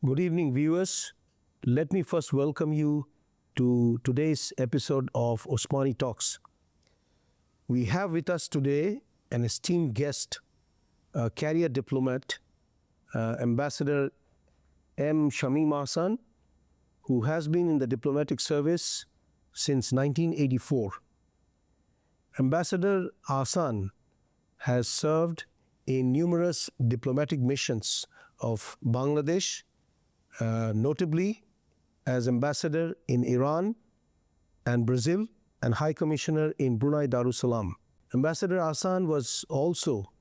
Good evening, viewers. Let me first welcome you to today's episode of Osmani Talks. We have with us today an esteemed guest, a career diplomat, Ambassador M. Shamim Ahsan, who has been in the diplomatic service since 1984. Ambassador Ahsan has served in numerous diplomatic missions of Bangladesh, notably as ambassador in Iran and Brazil and High Commissioner in Brunei Darussalam. Ambassador Ahsan was also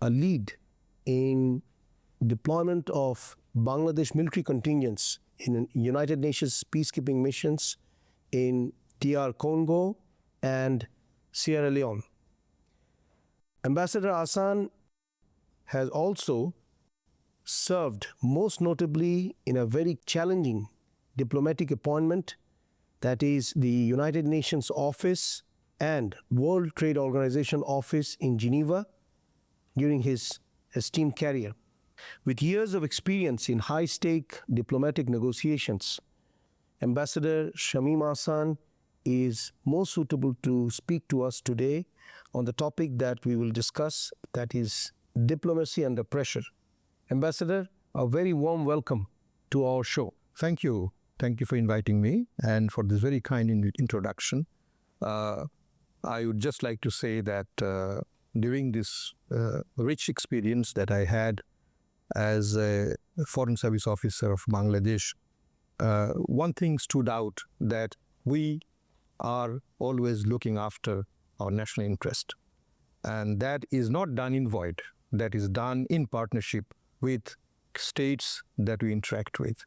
a lead in deployment of Bangladesh military contingents in United Nations peacekeeping missions in DR Congo and Sierra Leone. Ambassador Ahsan has also served most notably in a very challenging diplomatic appointment, that is the United Nations office and World Trade Organization office in Geneva during his esteemed career. With years of experience in high-stake diplomatic negotiations, Ambassador Shamim Ahsan is most suitable to speak to us today on the topic that we will discuss, that is diplomacy under pressure. Ambassador, a very warm welcome to our show. Thank you. Thank you for inviting me and for this very kind introduction. I would just like to say that during this rich experience that I had as a Foreign Service Officer of Bangladesh, one thing stood out, that we are always looking after our national interest. And that is not done in void. That is done in partnership with states that we interact with.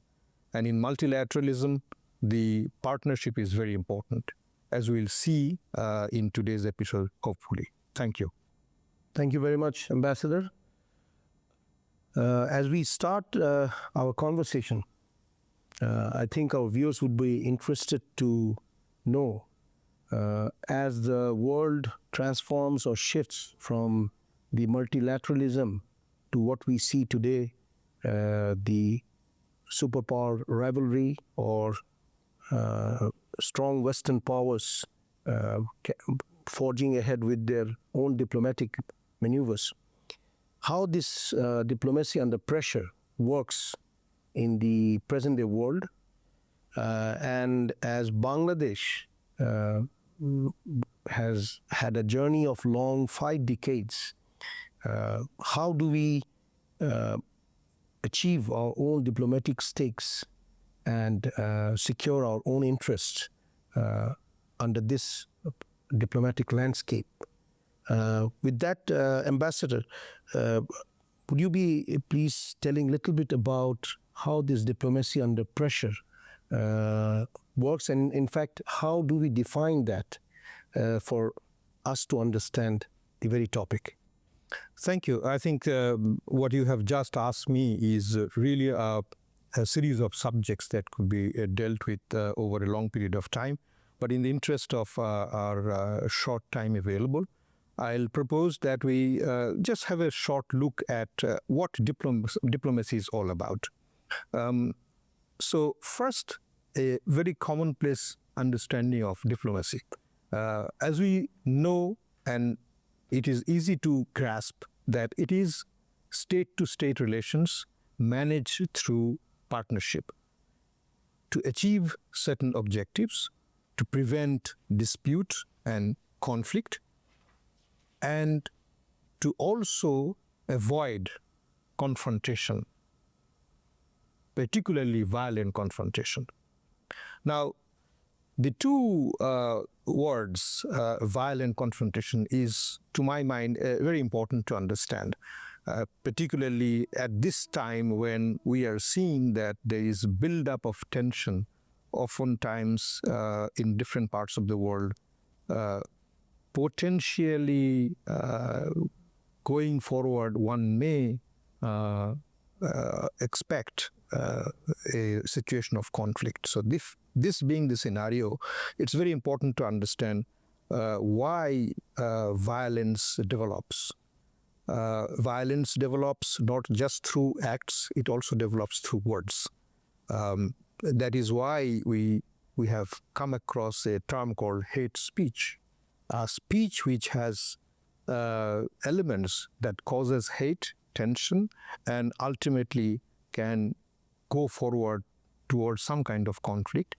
And in multilateralism, the partnership is very important, as we'll see in today's episode, hopefully. Thank you. Thank you very much, Ambassador. As we start our conversation, I think our viewers would be interested to know, as the world transforms or shifts from the multilateralism to what we see today, the superpower rivalry or strong Western powers forging ahead with their own diplomatic maneuvers. How this diplomacy under pressure works in the present-day world, and as Bangladesh has had a journey of long 5 decades, how do we achieve our own diplomatic stakes and secure our own interests under this diplomatic landscape? With that, Ambassador, would you be please telling a little bit about how this diplomacy under pressure works, and in fact, how do we define that for us to understand the very topic? Thank you. I think what you have just asked me is really a series of subjects that could be dealt with over a long period of time. But in the interest of our short time available, I'll propose that we just have a short look at what diplomacy is all about. So first, a very commonplace understanding of diplomacy. As we know, and it is easy to grasp, that it is state-to-state relations managed through partnership to achieve certain objectives, to prevent dispute and conflict, and to also avoid confrontation, particularly violent confrontation. Now, the two words, violent confrontation, is, to my mind, very important to understand, particularly at this time when we are seeing that there is build-up of tension, oftentimes in different parts of the world, potentially going forward, one may expect a situation of conflict. So this being the scenario, it's very important to understand why violence develops. violence develops not just through acts, it also develops through words. That is why we have come across a term called hate speech, a speech which has elements that causes hate, tension, and ultimately can go forward towards some kind of conflict,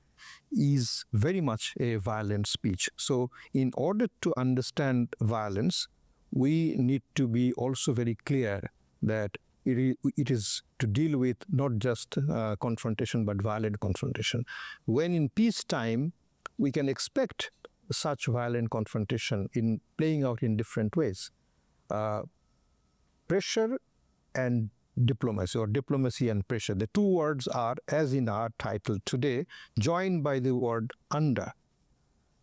is very much a violent speech. So in order to understand violence, we need to be also very clear that it is to deal with not just confrontation, but violent confrontation. When in peacetime, we can expect such violent confrontation in playing out in different ways. Pressure and diplomacy, or diplomacy and pressure, the two words are, as in our title today, joined by the word under.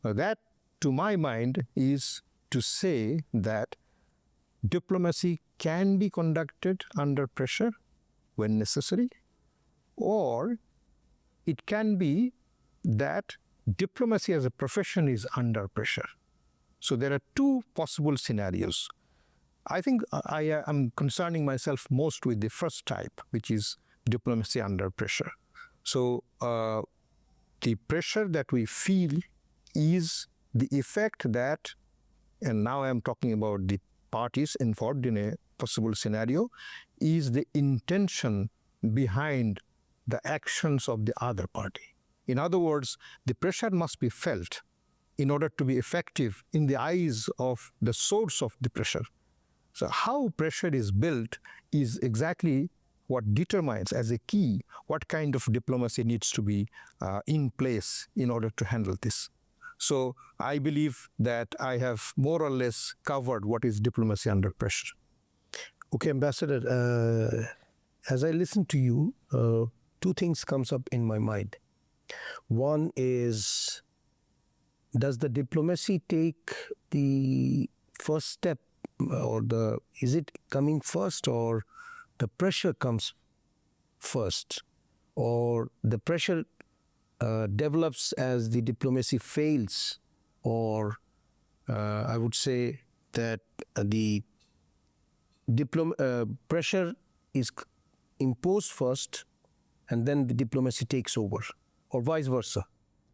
That, to my mind, is to say that diplomacy can be conducted under pressure when necessary, or it can be that diplomacy as a profession is under pressure. So there are two possible scenarios. I think I am concerning myself most with the first type, which is diplomacy under pressure. So the pressure that we feel is the effect that, and now I am talking about the parties involved in a possible scenario, is the intention behind the actions of the other party. In other words, the pressure must be felt in order to be effective in the eyes of the source of the pressure. So how pressure is built is exactly what determines as a key what kind of diplomacy needs to be in place in order to handle this. So I believe that I have more or less covered what is diplomacy under pressure. Okay, Ambassador, as I listen to you, two things comes up in my mind. One is, does the diplomacy take the first step, or is it coming first, or the pressure comes first, or the pressure develops as the diplomacy fails, or I would say that the pressure is imposed first and then the diplomacy takes over, or vice versa?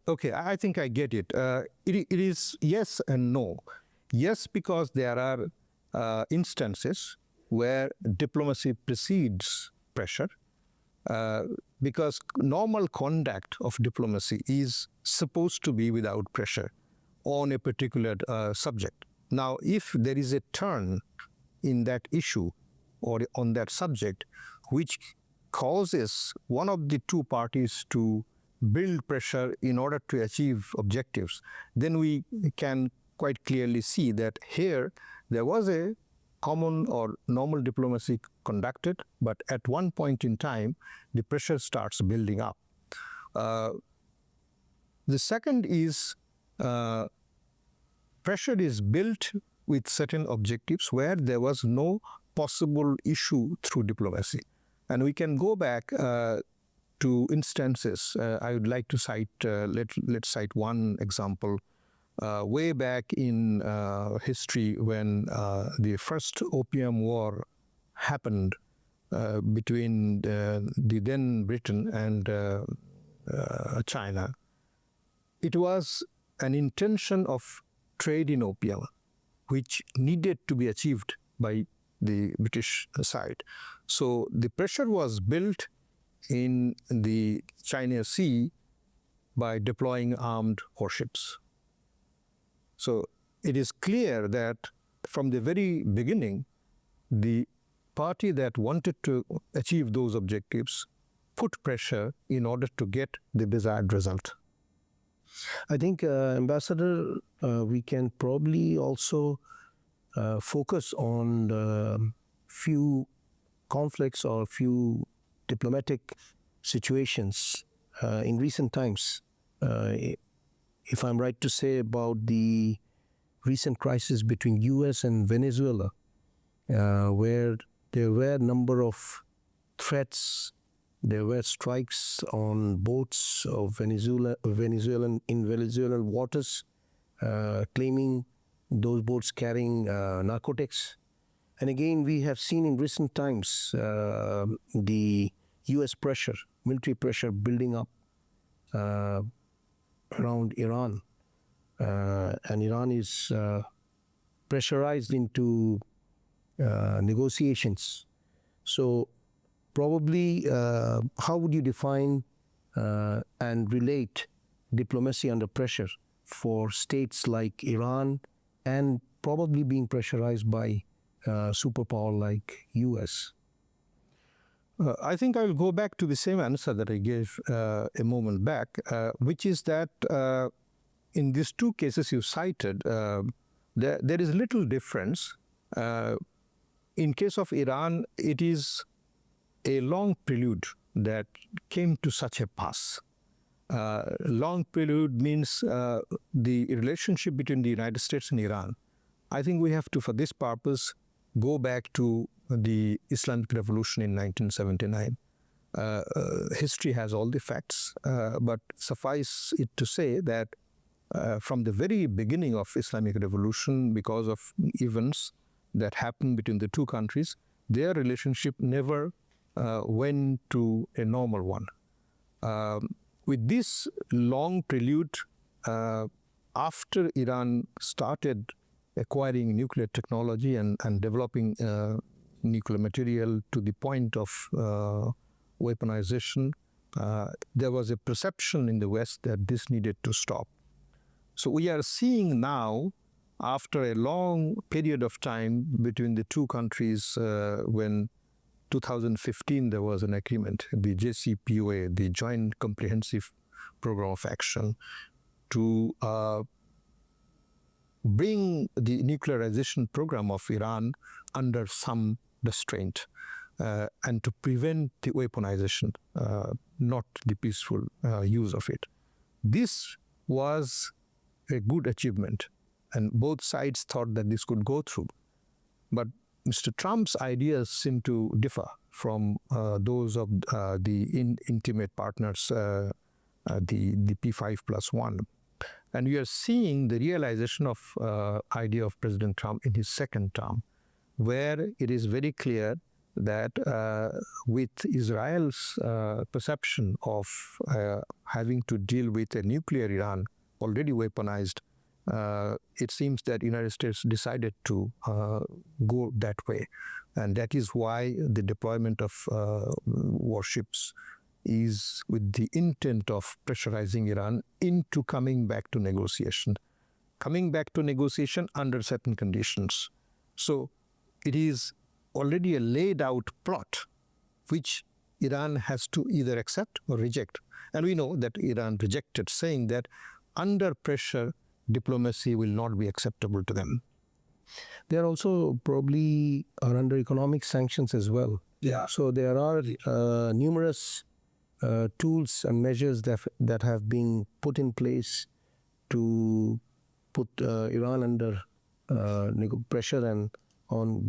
Okay, I think I get it. It is yes and no. Yes, because there are instances where diplomacy precedes pressure, because normal conduct of diplomacy is supposed to be without pressure on a particular subject. Now, if there is a turn in that issue or on that subject which causes one of the two parties to build pressure in order to achieve objectives, then we can quite clearly see that here there was a common or normal diplomacy conducted, but at one point in time, the pressure starts building up. The second is pressure is built with certain objectives where there was no possible issue through diplomacy. And we can go back to instances. I would like to cite, let's cite one example. Way back in history, when the first Opium War happened between the then Britain and China, it was an intention of trade in opium which needed to be achieved by the British side. So the pressure was built in the China Sea by deploying armed warships. So it is clear that from the very beginning, the party that wanted to achieve those objectives put pressure in order to get the desired result. I think, Ambassador, we can probably also focus on few conflicts or few diplomatic situations in recent times. If I'm right to say, about the recent crisis between US and Venezuela, where there were a number of threats, there were strikes on boats of Venezuelan waters, claiming those boats carrying narcotics. And again, we have seen in recent times the US pressure, military pressure building up around Iran. And Iran is pressurized into negotiations. So probably, how would you define and relate diplomacy under pressure for states like Iran and probably being pressurized by superpower like US? I think I'll go back to the same answer that I gave a moment back, which is that in these two cases you cited, there is little difference. In case of Iran, it is a long prelude that came to such a pass. Long prelude means the relationship between the United States and Iran. I think we have to, for this purpose, go back to the Islamic Revolution in 1979. History has all the facts, but suffice it to say that from the very beginning of Islamic Revolution, because of events that happened between the two countries, their relationship never went to a normal one. With this long prelude, after Iran started acquiring nuclear technology and developing nuclear material to the point of weaponization, there was a perception in the West that this needed to stop. So we are seeing now, after a long period of time between the two countries, when 2015 there was an agreement, the JCPOA, the Joint Comprehensive Program of Action, to bring the nuclearization program of Iran under some restraint and to prevent the weaponization, not the peaceful use of it. This was a good achievement, and both sides thought that this could go through. But Mr. Trump's ideas seem to differ from those of the intimate partners, the P5+1. And we are seeing the realization of idea of President Trump in his second term, where it is very clear that with Israel's perception of having to deal with a nuclear Iran, already weaponized, it seems that the United States decided to go that way. And that is why the deployment of warships is with the intent of pressurizing Iran into coming back to negotiation under certain conditions. So it is already a laid out plot which Iran has to either accept or reject. And we know that Iran rejected, saying that under pressure, diplomacy will not be acceptable to them. They are also probably are under economic sanctions as well. Yeah. So there are numerous tools and measures that have been put in place to put Iran under pressure and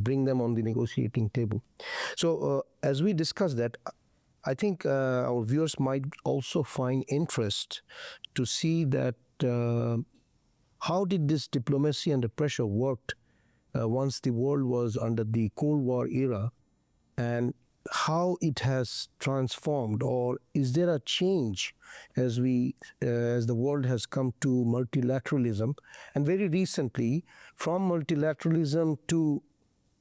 bring them on the negotiating table. So as we discuss that, I think our viewers might also find interest to see that how did this diplomacy under pressure worked once the world was under the Cold War era, and how it has transformed, or is there a change as the world has come to multilateralism, and very recently from multilateralism to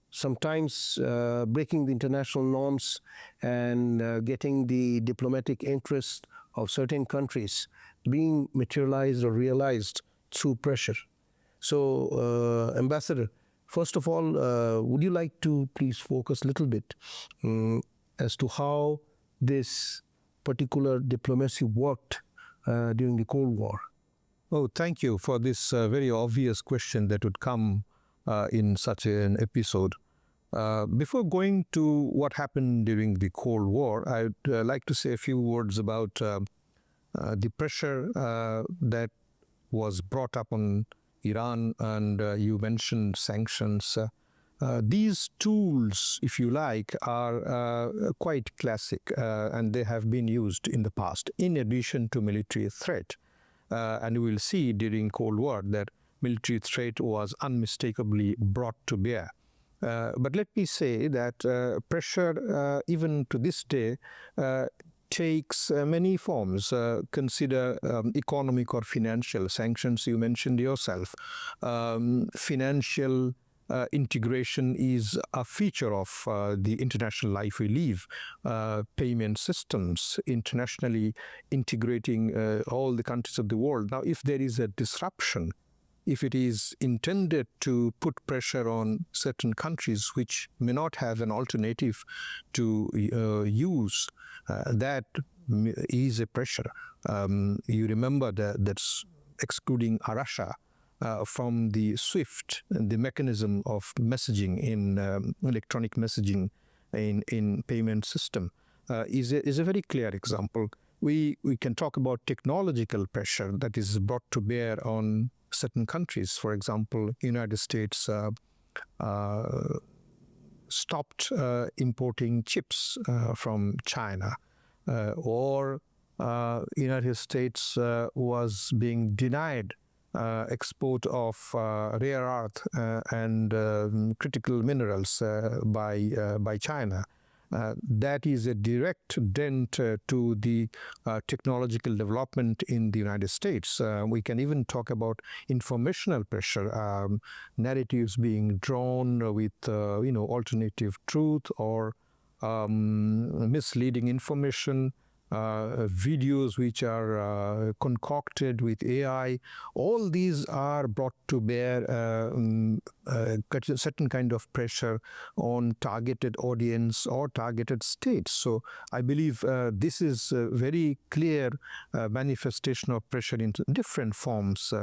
sometimes breaking the international norms and getting the diplomatic interest of certain countries being materialized or realized through pressure. So, Ambassador, first of all, would you like to please focus a little bit as to how this particular diplomacy worked during the Cold War? Oh, thank you for this very obvious question that would come in such an episode. Before going to what happened during the Cold War, I'd like to say a few words about the pressure that was brought up on Iran, and you mentioned sanctions. These tools, if you like, are quite classic, and they have been used in the past, in addition to military threat. And we will see during Cold War that military threat was unmistakably brought to bear. But let me say that pressure, even to this day, takes many forms. Consider economic or financial sanctions, you mentioned yourself. Financial integration is a feature of the international life we live. Payment systems, internationally integrating all the countries of the world. Now, if there is a disruption, if it is intended to put pressure on certain countries which may not have an alternative to use, that is a pressure. You remember that's excluding Russia from the SWIFT, the mechanism of messaging in electronic messaging in payment system, is a very clear example. We can talk about technological pressure that is brought to bear on certain countries. For example, United States stopped importing chips from China, or United States was being denied export of rare earth and critical minerals by China. That is a direct dent to the technological development in the United States. We can even talk about informational pressure, narratives being drawn with alternative truth or misleading information, videos which are concocted with AI. All these are brought to bear a certain kind of pressure on targeted audience or targeted states. So I believe this is a very clear manifestation of pressure in different forms,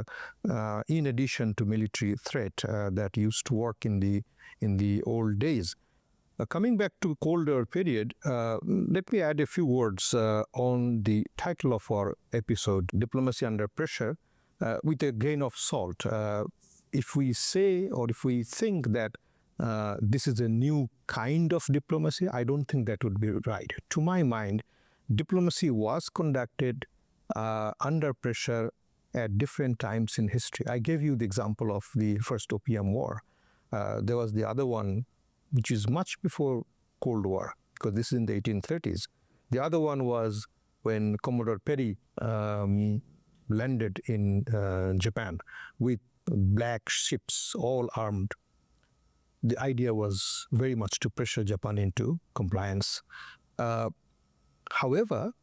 in addition to military threat that used to work in the old days. Coming back to colder period, let me add a few words on the title of our episode, Diplomacy Under Pressure, with a grain of salt. If we say or if we think that this is a new kind of diplomacy, I don't think that would be right. To my mind, diplomacy was conducted under pressure at different times in history. I gave you the example of the First Opium War. There was the other one, which is much before Cold War, because this is in the 1830s. The other one was when Commodore Perry landed in Japan with black ships, all armed. The idea was very much to pressure Japan into compliance. However,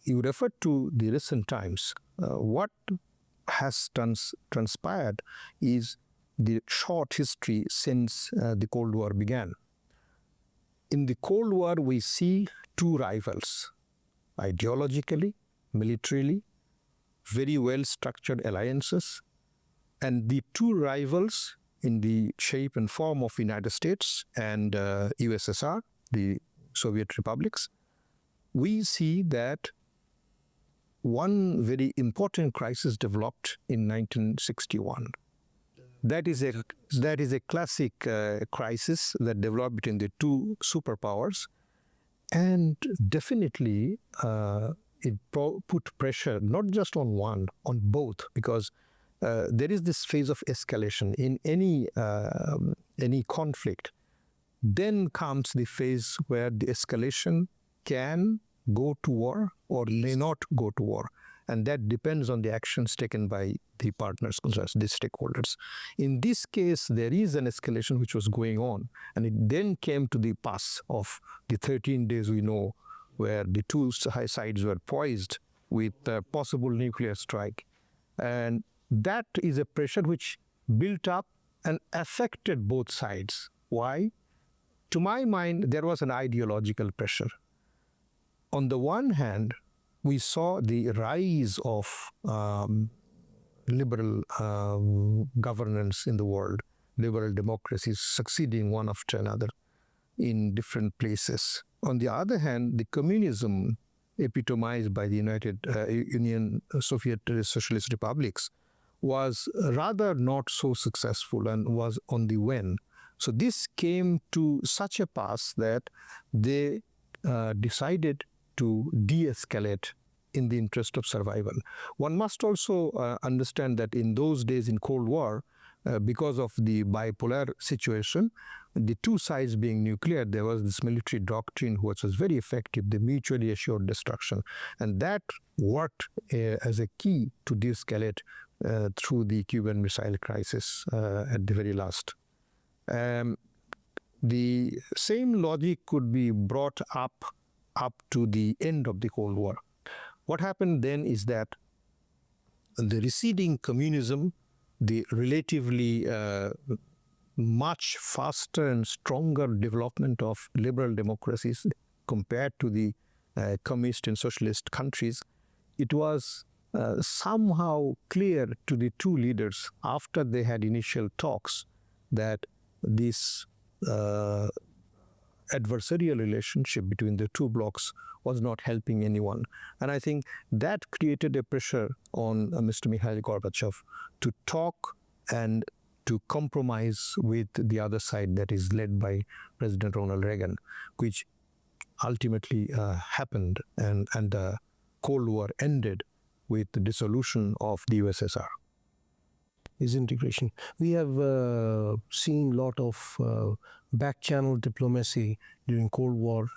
you referred to the recent times. What has transpired is the short history since the Cold War began. In the Cold War, we see two rivals, ideologically, militarily, very well-structured alliances, and the two rivals in the shape and form of United States and USSR, the Soviet republics. We see that one very important crisis developed in 1961. That is a classic crisis that developed between the two superpowers, and definitely it put pressure not just on one, on both, because there is this phase of escalation in any conflict. Then comes the phase where the escalation can go to war or may not go to war. And that depends on the actions taken by the partners, the stakeholders. In this case, there is an escalation which was going on, and it then came to the pass of the 13 days we know, where the two sides were poised with a possible nuclear strike. And that is a pressure which built up and affected both sides. Why? To my mind, there was an ideological pressure. On the one hand, we saw the rise of liberal governance in the world, liberal democracies succeeding one after another in different places. On the other hand, the communism epitomized by the Soviet Socialist Republics was rather not so successful and was on the wane. So this came to such a pass that they decided to de-escalate in the interest of survival. One must also understand that in those days in Cold War, because of the bipolar situation, the two sides being nuclear, there was this military doctrine which was very effective, the mutually assured destruction. And that worked as a key to de-escalate through the Cuban Missile Crisis at the very last. The same logic could be brought up to the end of the Cold War. What happened then is that the receding communism, the relatively much faster and stronger development of liberal democracies compared to the communist and socialist countries, it was somehow clear to the two leaders after they had initial talks that this adversarial relationship between the two blocs was not helping anyone. And I think that created a pressure on Mr. Mikhail Gorbachev to talk and to compromise with the other side that is led by President Ronald Reagan, which ultimately happened, and the Cold War ended with the dissolution of the USSR. Is integration. We have seen a lot of back-channel diplomacy during Cold War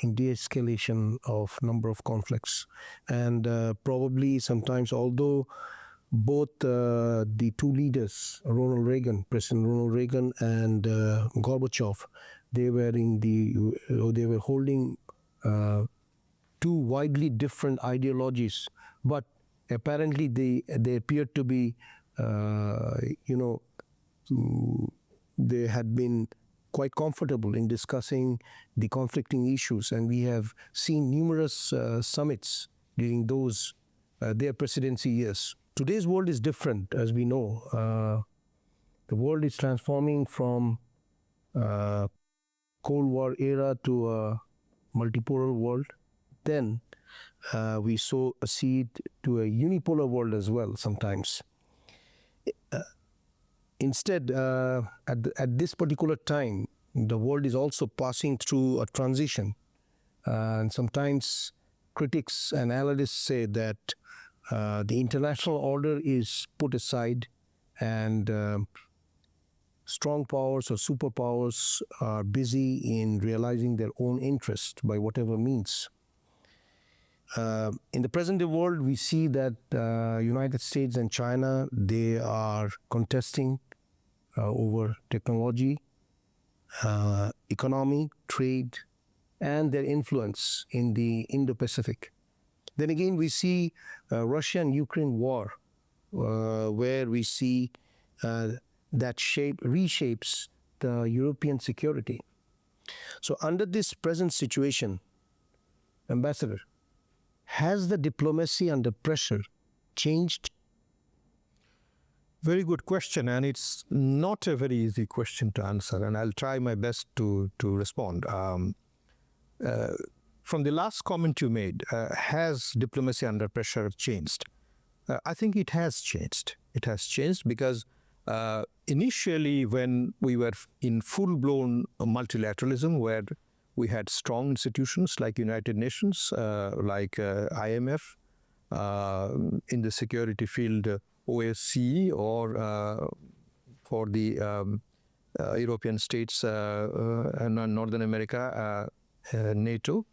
in de-escalation of number of conflicts. And probably sometimes, although both the two leaders, President Ronald Reagan and Gorbachev, they were holding two widely different ideologies, but apparently they appeared to be they had been quite comfortable in discussing the conflicting issues, and we have seen numerous summits during those their presidency years. Today's world is different, as we know. The world is transforming from Cold War era to a multipolar world. Then we sow a seed to a unipolar world as well sometimes. Instead, at this particular time, the world is also passing through a transition. And sometimes critics and analysts say that the international order is put aside, and strong powers or superpowers are busy in realizing their own interest by whatever means. In the present day world, we see that United States and China, they are contesting over technology, economy, trade, and their influence in the Indo-Pacific. Then again, we see Russia and Ukraine war, where we see that reshapes the European security. So under this present situation, Ambassador, has the diplomacy under pressure changed? Very good question, and it's not a very easy question to answer, and I'll try my best to respond. From the last comment you made, has diplomacy under pressure changed? I think it has changed. It has changed because initially when we were in full-blown multilateralism, where we had strong institutions like United Nations, like IMF, in the security field, OSCE, or for the European states and Northern America, NATO.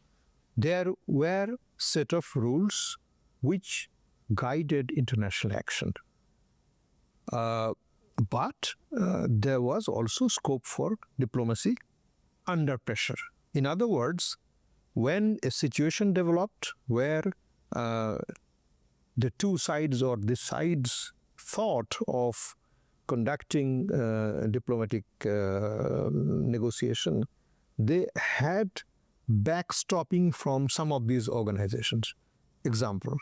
There were set of rules which guided international action. But there was also scope for diplomacy under pressure. In other words, when a situation developed where the two sides or the sides thought of conducting diplomatic negotiation, they had backstopping from some of these organizations. Example,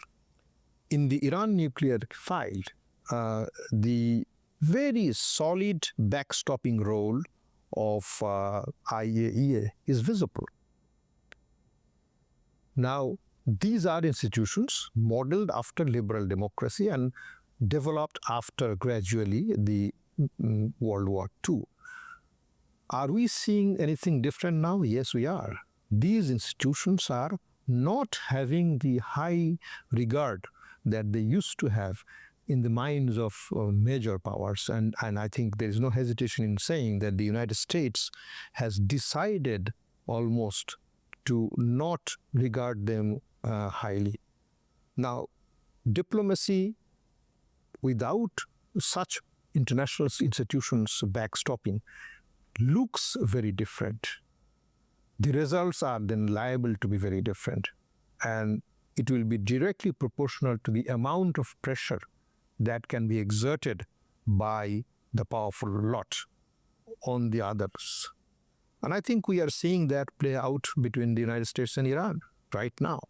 in the Iran nuclear file, the very solid backstopping role of IAEA is visible. Now, these are institutions modeled after liberal democracy and developed after gradually the World War II. Are we seeing anything different now? Yes, we are. These institutions are not having the high regard that they used to have in the minds of major powers. And I think there is no hesitation in saying that the United States has decided almost to not regard them highly. Now, diplomacy without such international institutions backstopping looks very different. The results are then liable to be very different. And it will be directly proportional to the amount of pressure that can be exerted by the powerful lot on the others. And I think we are seeing that play out between the United States and Iran right now.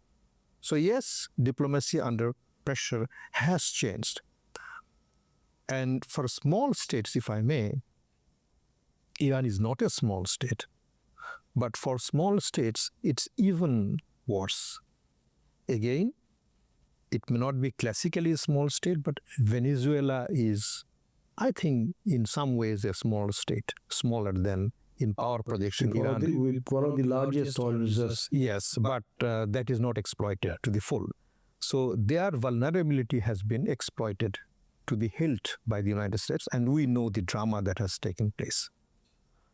So yes, diplomacy under pressure has changed. And for small states, if I may, Iran is not a small state. But for small states, it's even worse. Again, it may not be classically a small state, but Venezuela is, I think, in some ways a small state, smaller than in power projection. One of the largest oil reserves. Yes, but that is not exploited to the full. So their vulnerability has been exploited to the hilt by the United States, and we know the drama that has taken place.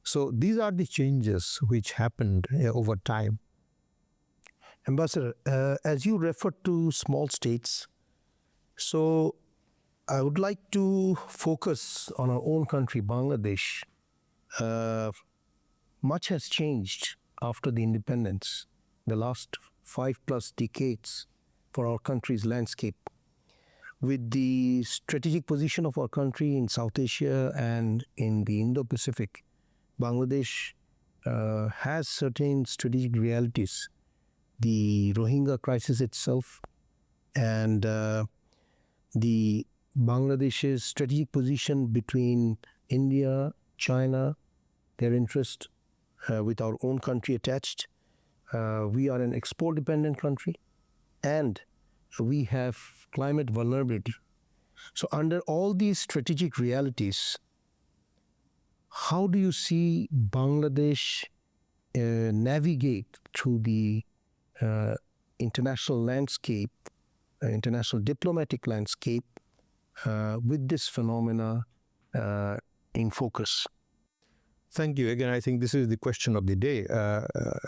So these are the changes which happened over time. Ambassador, as you referred to small states, so I would like to focus on our own country, Bangladesh. Much has changed after the independence, the last 5+ decades for our country's landscape. With the strategic position of our country in South Asia and in the Indo-Pacific, Bangladesh has certain strategic realities. The Rohingya crisis itself and the Bangladesh's strategic position between India, China, their interest with our own country attached. We are an export-dependent country and we have climate vulnerability. So under all these strategic realities, how do you see Bangladesh navigate through the international landscape, international diplomatic landscape with this phenomena in focus? Thank you. Again, I think this is the question of the day,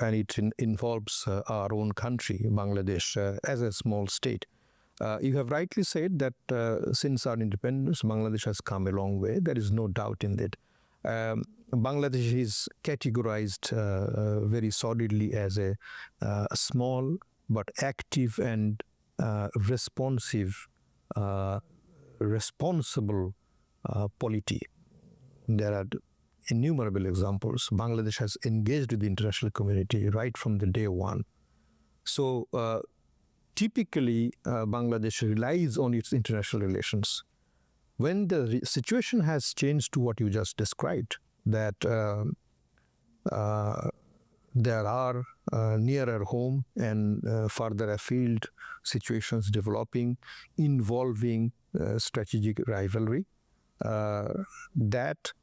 and it involves our own country, Bangladesh, as a small state. You have rightly said that since our independence, Bangladesh has come a long way. There is no doubt in that. Bangladesh is categorized very solidly as a small but active and responsive, responsible polity. There are innumerable examples. Bangladesh has engaged with the international community right from the day one. So typically, Bangladesh relies on its international relations. When the situation has changed to what you just described, that there are nearer home and further afield situations developing involving strategic rivalry, that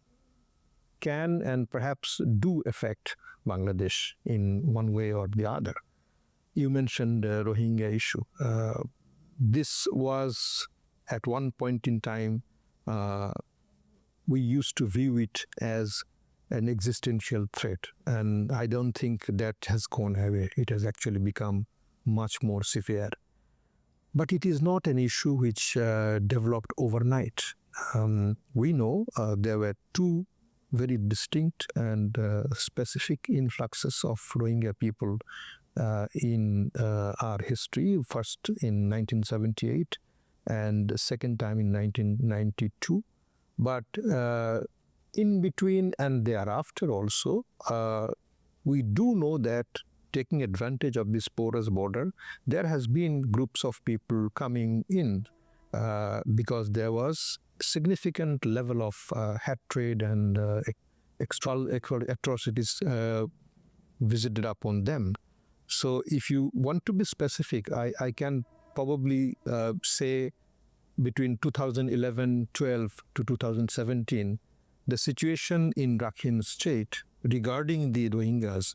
can and perhaps do affect Bangladesh in one way or the other. You mentioned the Rohingya issue. This was at one point in time, we used to view it as an existential threat, and I don't think that has gone away. It has actually become much more severe. But it is not an issue which developed overnight. We know there were two very distinct and specific influxes of Rohingya people in our history, first in 1978 and the second time in 1992. But in between and thereafter also, we do know that taking advantage of this porous border, there has been groups of people coming in because there was significant level of hatred and atrocities visited upon them. So if you want to be specific, I can probably say between 2011-12 to 2017, the situation in Rakhine State regarding the Rohingyas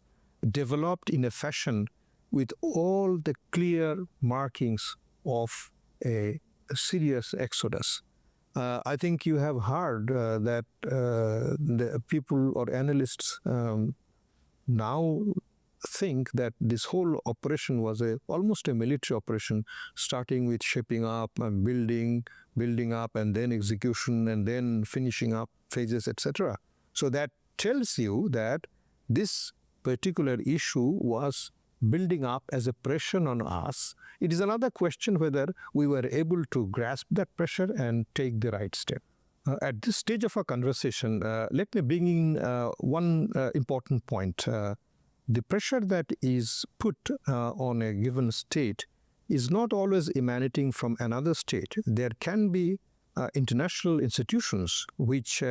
developed in a fashion with all the clear markings of a serious exodus. I think you have heard that the people or analysts now think that this whole operation was almost a military operation, starting with shaping up and building up, and then execution, and then finishing up phases, etc. So that tells you that this particular issue was building up as a pressure on us. It is another question whether we were able to grasp that pressure and take the right step. At this stage of our conversation, let me bring in one important point. The pressure that is put on a given state is not always emanating from another state. There can be international institutions which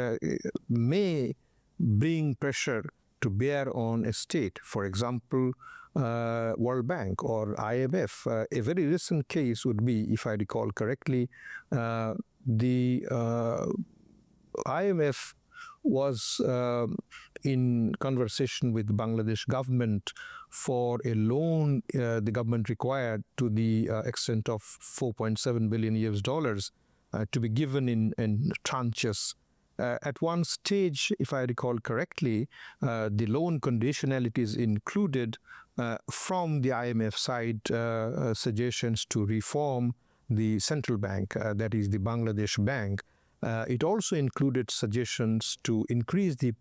may bring pressure to bear on a state. For example, World Bank or IMF. A very recent case would be, if I recall correctly, the IMF was in conversation with the Bangladesh government for a loan the government required to the extent of $4.7 billion to be given in tranches. At one stage, if I recall correctly, the loan conditionalities included from the IMF side suggestions to reform the central bank, that is the Bangladesh Bank. It also included suggestions to increase the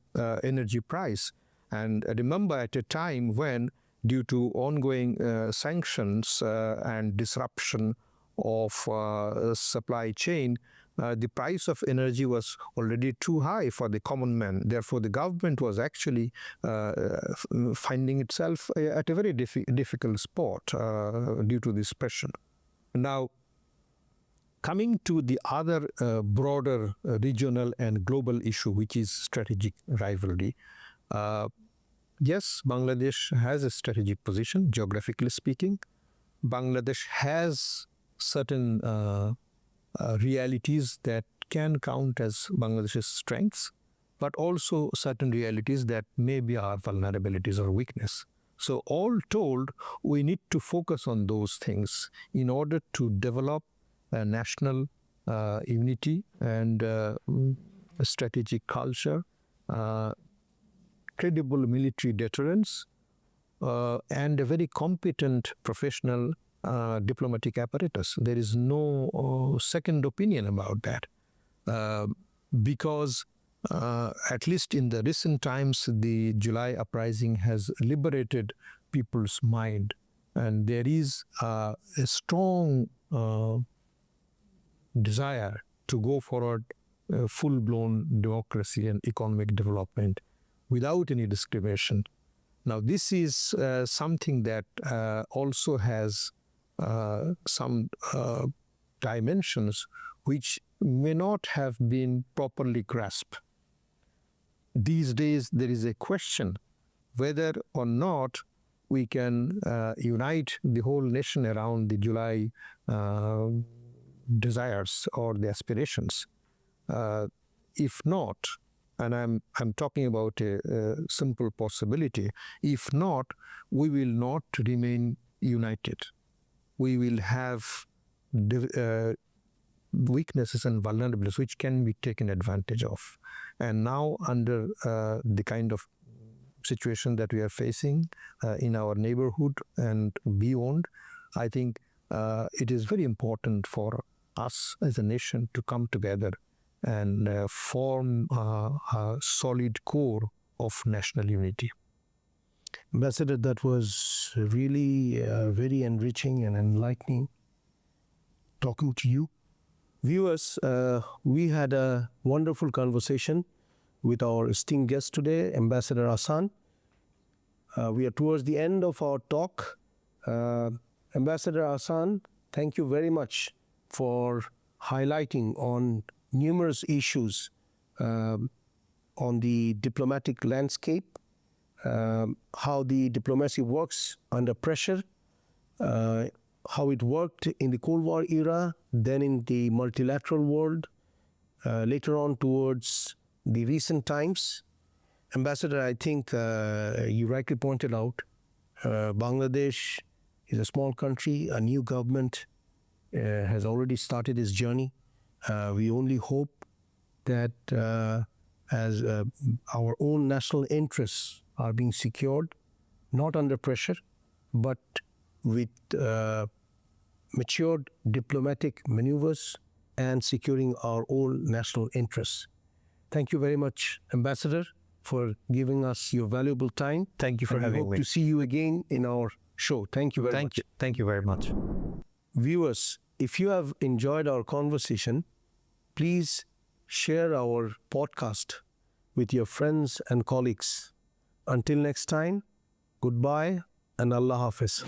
energy price. And remember, at a time when, due to ongoing sanctions and disruption of supply chain, the price of energy was already too high for the common man. Therefore, the government was actually finding itself at a very difficult spot due to this pressure. Now, coming to the other broader regional and global issue, which is strategic rivalry. Yes, Bangladesh has a strategic position, geographically speaking. Bangladesh has certain realities that can count as Bangladesh's strengths, but also certain realities that may be our vulnerabilities or weakness. So all told, we need to focus on those things in order to develop a national unity and a strategic culture, credible military deterrence, and a very competent professional diplomatic apparatus. There is no second opinion about that. Because at least in the recent times, the July uprising has liberated people's mind, and there is a strong desire to go forward full-blown democracy and economic development without any discrimination. Now, this is something that also has some dimensions which may not have been properly grasped. These days, there is a question whether or not we can unite the whole nation around the July desires or the aspirations. If not, and I'm talking about a simple possibility, if not, we will not remain united. We will have weaknesses and vulnerabilities which can be taken advantage of. And now, under the kind of situation that we are facing in our neighborhood and beyond, I think it is very important for us as a nation to come together and form a solid core of national unity. Ambassador, that was really very enriching and enlightening talking to you. Viewers, we had a wonderful conversation with our esteemed guest today, Ambassador Hassan. We are towards the end of our talk. Ambassador Hassan, thank you very much for highlighting on numerous issues on the diplomatic landscape, how the diplomacy works under pressure, how it worked in the Cold War era, then in the multilateral world, later on towards the recent times. Ambassador, I think you rightly pointed out, Bangladesh is a small country, a new government, has already started his journey. We only hope that as our own national interests are being secured, not under pressure, but with matured diplomatic maneuvers and securing our own national interests. Thank you very much, Ambassador, for giving us your valuable time. Thank you for having me. We hope to see you again in our show. Thank you very much. Thank you very much. Viewers, if you have enjoyed our conversation, please share our podcast with your friends and colleagues. Until next time, goodbye and Allah Hafiz.